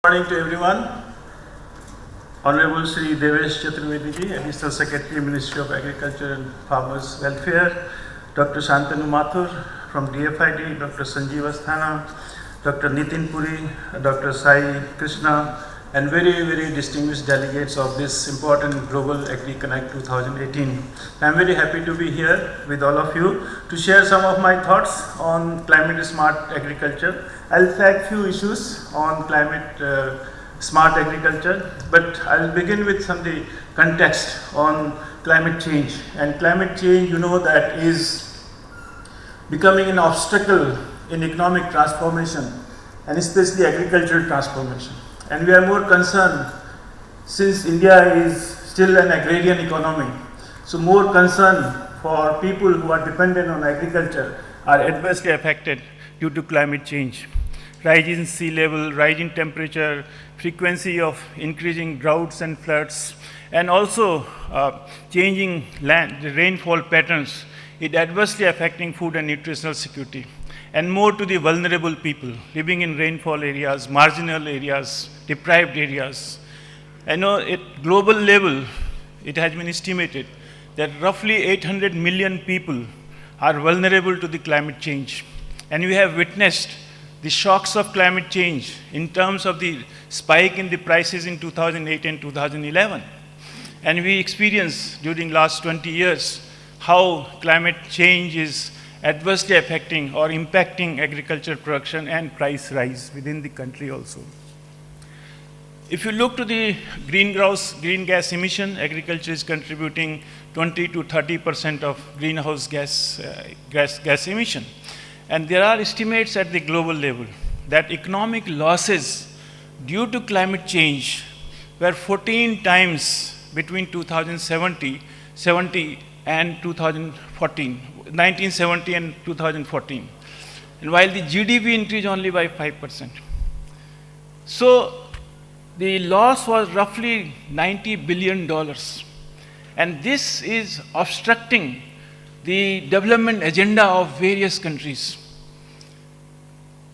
Good morning to everyone. Honorable Shri Devesh Chaturvedi ji, Additional Secretary, Ministry of Agriculture and Farmers Welfare, Dr. Shantanu Mathur from DFID, Dr. Sanjeev Asthana, Dr. Nitin Puri, Dr. Sai Krishna, and very distinguished delegates of this important Global Agri Connect 2018. I am very happy to be here with all of you to share some of my thoughts on climate smart agriculture. I'll flag few issues on climate smart agriculture, but I'll begin with some of the context on climate change. And climate change, you know, that is becoming an obstacle in economic transformation and especially agricultural transformation. And we are more concerned, since India is still an agrarian economy, so more concern for people who are dependent on agriculture are adversely affected due to climate change. Rise in sea level, rise in temperature, frequency of increasing droughts and floods, and also changing rainfall patterns, it adversely affecting food and nutritional security. And more to the vulnerable people living in rainfall areas, marginal areas, deprived areas. I know at global level, it has been estimated that roughly 800 million people are vulnerable to the climate change. And we have witnessed the shocks of climate change in terms of the spike in the prices in 2008 and 2011. And we experienced during last 20 years how climate change is adversely affecting or impacting agricultural production and price rise within the country also. If you look to the green gas emission, agriculture is contributing 20 to 30% of greenhouse gas emission. And there are estimates at the global level that economic losses due to climate change were 14 times between 1970 and 2014. 1970 and 2014, and while the GDP increased only by 5%. So the loss was roughly $90 billion, and this is obstructing the development agenda of various countries.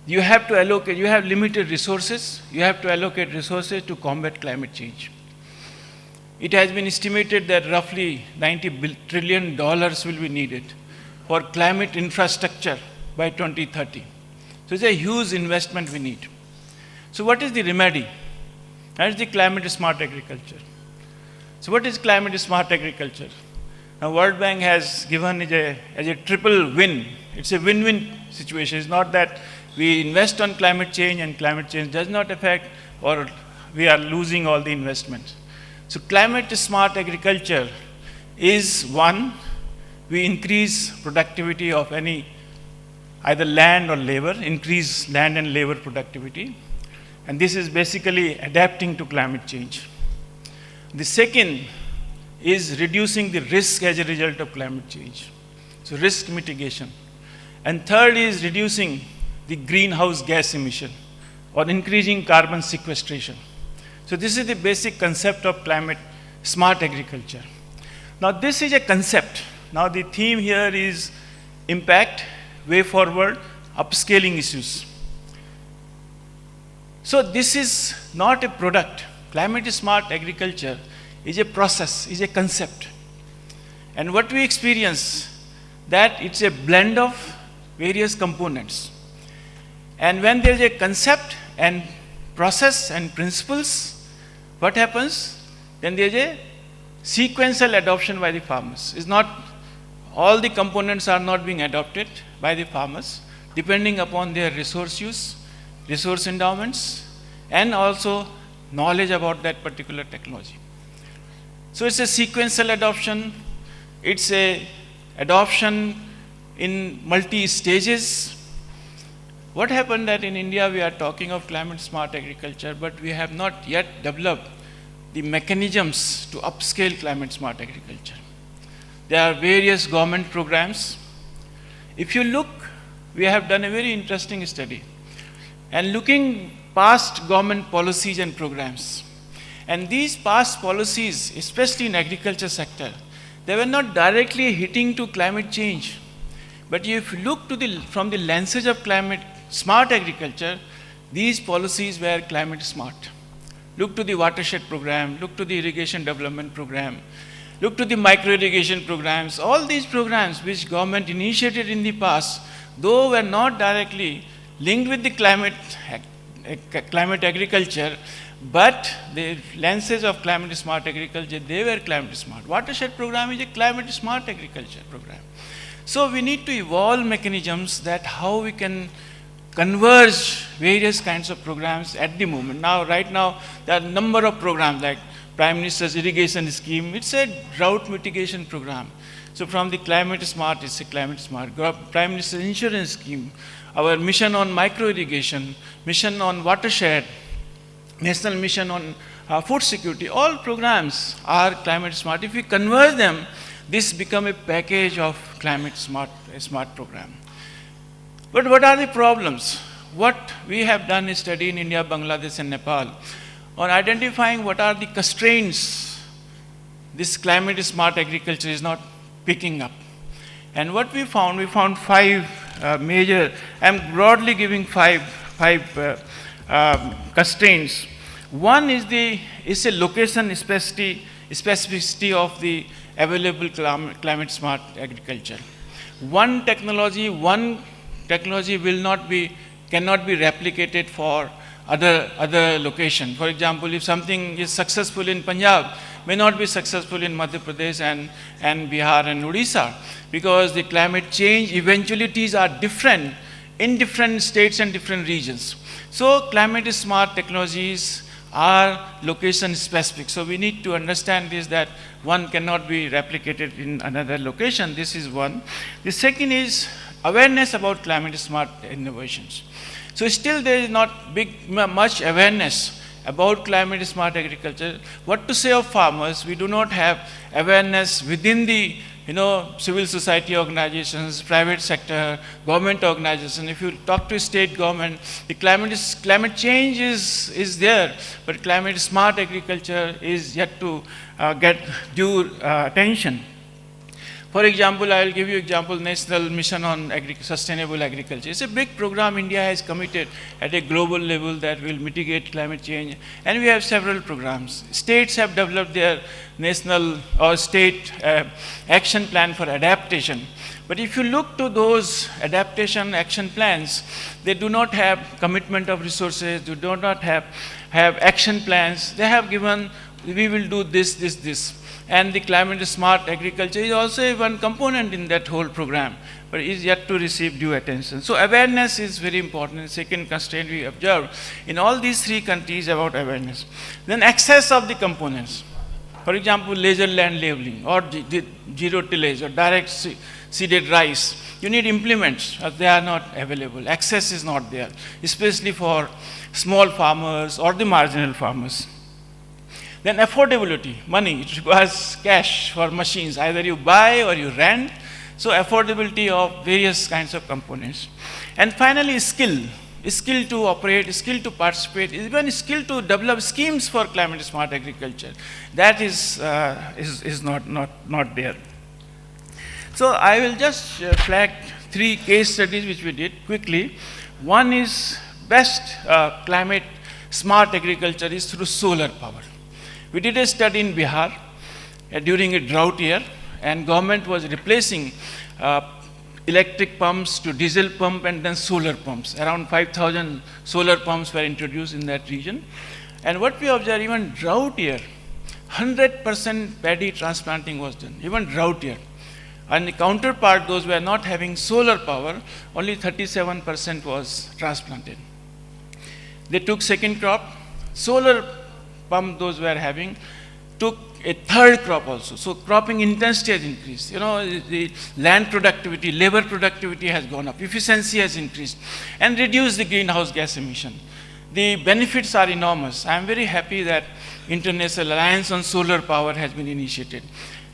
You have to allocate, you have limited resources, you have to allocate resources to combat climate change. It has been estimated that roughly $90 trillion will be needed for climate infrastructure by 2030. So it's a huge investment we need. So what is the remedy? That is the climate smart agriculture. So what is climate smart agriculture? Now World Bank has given it as a triple win. It's a win-win situation. It's not that we invest on climate change and climate change does not affect or we are losing all the investments. So climate smart agriculture is one, we increase productivity of either land or labor, increase land and labor productivity. And this is basically adapting to climate change. The second is reducing the risk as a result of climate change. So risk mitigation. And third is reducing the greenhouse gas emission or increasing carbon sequestration. So this is the basic concept of climate smart agriculture. Now this is a concept. Now the theme here is impact, way forward, upscaling issues. So this is not a product. Climate smart agriculture is a process, is a concept. And what we experience, that it's a blend of various components. And when there is a concept and process and principles, what happens? Then there is a sequential adoption by the farmers. It's not all the components are not being adopted by the farmers, depending upon their resource use, resource endowments, and also knowledge about that particular technology. So it's a sequential adoption, it's a adoption in multi-stages. What happened that in India we are talking of climate smart agriculture, but we have not yet developed the mechanisms to upscale climate smart agriculture. There are various government programs. If you look, we have done a very interesting study and looking past government policies and programs. And these past policies, especially in agriculture sector, they were not directly hitting to climate change. But if you look to from the lenses of climate smart agriculture, these policies were climate smart. Look to the watershed program, look to the irrigation development program, look to the micro irrigation programs. All these programs which government initiated in the past, though were not directly linked with the climate agriculture, but the lenses of climate smart agriculture, they were climate smart. Watershed program is a climate smart agriculture program. So we need to evolve mechanisms that how we can converge various kinds of programs at the moment. Now, right now, there are a number of programs like Prime Minister's irrigation scheme. It's a drought mitigation program. So from the climate smart, it's a climate smart. Prime Minister's insurance scheme, our mission on micro irrigation, mission on watershed, national mission on food security, all programs are climate smart. If we converge them, this become a package of climate smart, a smart program. But what are the problems? What we have done is study in India, Bangladesh and Nepal on identifying what are the constraints this climate smart agriculture is not picking up. And what we found five major, I'm broadly giving five constraints. One is a location specificity of the available climate smart agriculture. One technology cannot be replicated for other location. For example, if something is successful in Punjab, may not be successful in Madhya Pradesh and Bihar and Odisha, because the climate change eventualities are different in different states and different regions. So climate smart technologies are location specific. So we need to understand this, that one cannot be replicated in another location. This is one. The second is awareness about climate smart innovations. So still there is not much awareness about climate smart agriculture. What to say of farmers? We do not have awareness within the civil society organizations, private sector, government organizations. If you talk to state government, the climate change is there, but climate smart agriculture is yet to get due attention. For example, I will give you example, National Mission on Sustainable Agriculture. It's a big program India has committed at a global level that will mitigate climate change, and we have several programs. States have developed their national or state action plan for adaptation. But if you look to those adaptation action plans, they do not have commitment of resources, they do not have action plans. They have given, we will do this. And the climate smart agriculture is also one component in that whole program, but is yet to receive due attention. So awareness is very important. The second constraint we observe in all these three countries about awareness. Then access of the components. For example, leisure land labeling or zero tillage or direct seeded rice. You need implements, they are not available. Access is not there, especially for small farmers or the marginal farmers. Then affordability, money, it requires cash for machines, either you buy or you rent. So affordability of various kinds of components. And finally, skill to operate, skill to participate, even skill to develop schemes for climate smart agriculture. That is not there. So I will just flag three case studies which we did quickly. One is best climate smart agriculture is through solar power. We did a study in Bihar during a drought year, and government was replacing electric pumps to diesel pump and then solar pumps. Around 5,000 solar pumps were introduced in that region. And what we observed, even drought year, 100% paddy transplanting was done, even drought year. And the counterpart, those who were not having solar power, only 37% was transplanted. They took second crop, solar pump those were having, took a third crop also. So cropping intensity has increased. The land productivity, labor productivity has gone up, efficiency has increased, and reduced the greenhouse gas emission. The benefits are enormous. I am very happy that International Alliance on Solar Power has been initiated.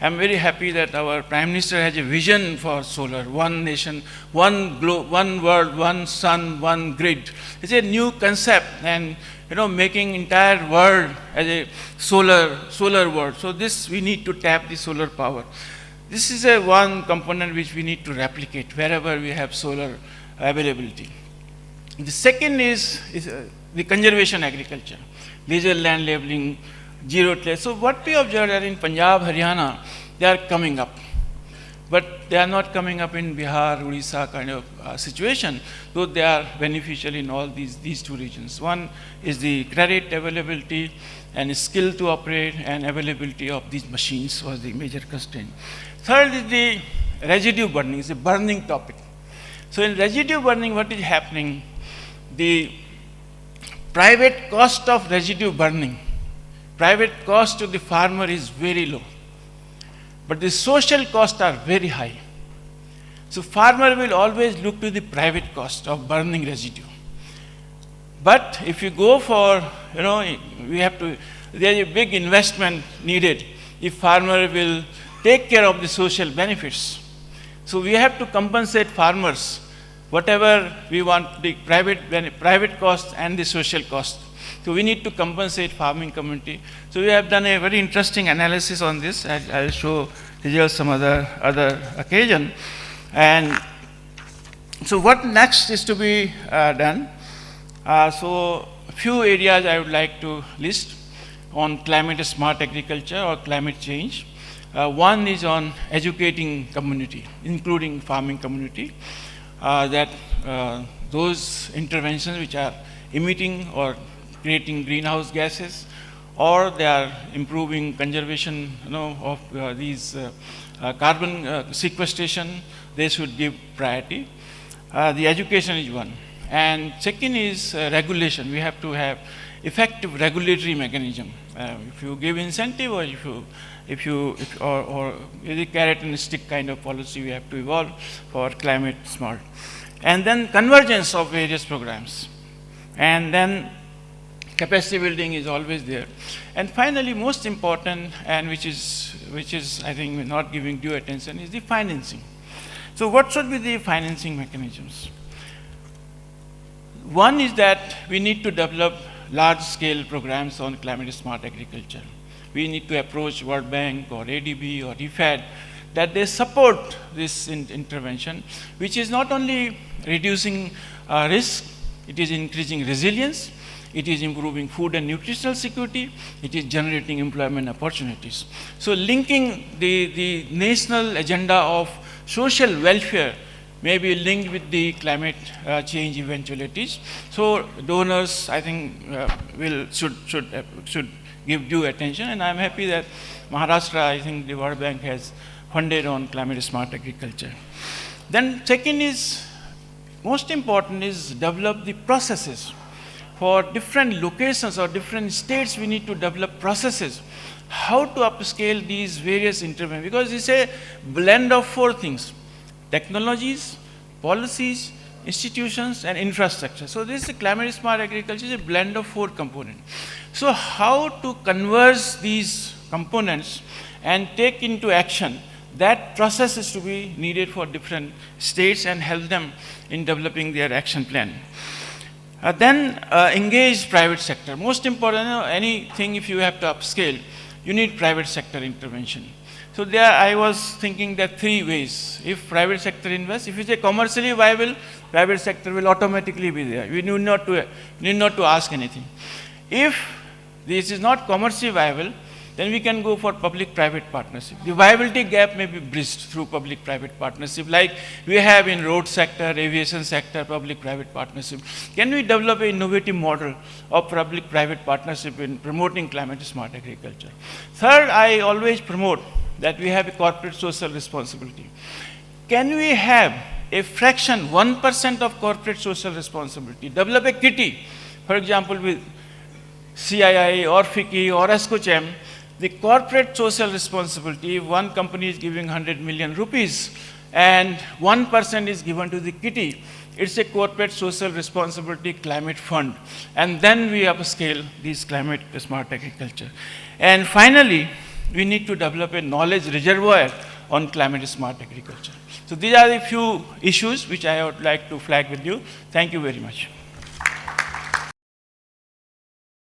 I am very happy that our Prime Minister has a vision for solar, one nation, one world, one sun, one grid. It's a new concept, and making entire world as a solar world. So this, we need to tap the solar power. This is one component which we need to replicate wherever we have solar availability. The second is the conservation agriculture, leisure land labeling, zero tillage. So what we observe that in Punjab, Haryana, they are coming up. But they are not coming up in Bihar, Odisha kind of situation, though they are beneficial in all these two regions. One is the credit availability and skill to operate and availability of these machines was the major constraint. Third is the residue burning, it's a burning topic. So in residue burning, what is happening? The private cost of residue burning, private cost to the farmer is very low. But the social costs are very high. So farmer will always look to the private cost of burning residue. But if you go for, we have to, there is a big investment needed if farmer will take care of the social benefits. So we have to compensate farmers, whatever we want, the private cost and the social cost. So we need to compensate farming community. So we have done a very interesting analysis on this. I'll show results some other occasion. And so what next is to be done? So a few areas I would like to list on climate smart agriculture or climate change. One is on educating community, including farming community, that those interventions which are emitting or creating greenhouse gases, or they are improving conservation of these carbon sequestration, they should give priority. The education is one. And second is regulation. We have to have effective regulatory mechanism. If you give incentive or or a carrot and stick kind of policy, we have to evolve for climate smart. And then convergence of various programs. And then capacity building is always there. And finally, most important, and which is I think not giving due attention, is the financing. So what should be the financing mechanisms? One is that we need to develop large-scale programs on climate smart agriculture. We need to approach World Bank or ADB or IFAD that they support this intervention, which is not only reducing risk, it is increasing resilience, it is improving food and nutritional security, it is generating employment opportunities. So linking the national agenda of social welfare may be linked with the climate change eventualities. So donors, I think, should give due attention, and I'm happy that Maharashtra, I think the World Bank has funded on climate smart agriculture. Then second is, most important is develop the processes. For different locations or different states, we need to develop processes. How to upscale these various interventions, because it's a blend of four things: technologies, policies, institutions, and infrastructure. So this is climate smart agriculture is a blend of four components. So how to converge these components and take into action, that process is to be needed for different states and help them in developing their action plan. Then engage private sector. Most important, anything if you have to upscale, you need private sector intervention. So there I was thinking that three ways. If private sector invests, if it's a commercially viable, private sector will automatically be there. We need not to ask anything. If this is not commercially viable, then we can go for public-private partnership. The viability gap may be bridged through public-private partnership, like we have in road sector, aviation sector, public-private partnership. Can we develop an innovative model of public-private partnership in promoting climate smart agriculture? Third, I always promote that we have a corporate social responsibility. Can we have a fraction, 1% of corporate social responsibility, develop a kitty, for example, with CII or FICCI or ESCOCHAM, the corporate social responsibility, if one company is giving 100 million rupees and 1% is given to the kitty, it's a corporate social responsibility climate fund. And then we upscale these climate smart agriculture. And finally, we need to develop a knowledge reservoir on climate smart agriculture. So these are the few issues which I would like to flag with you. Thank you very much.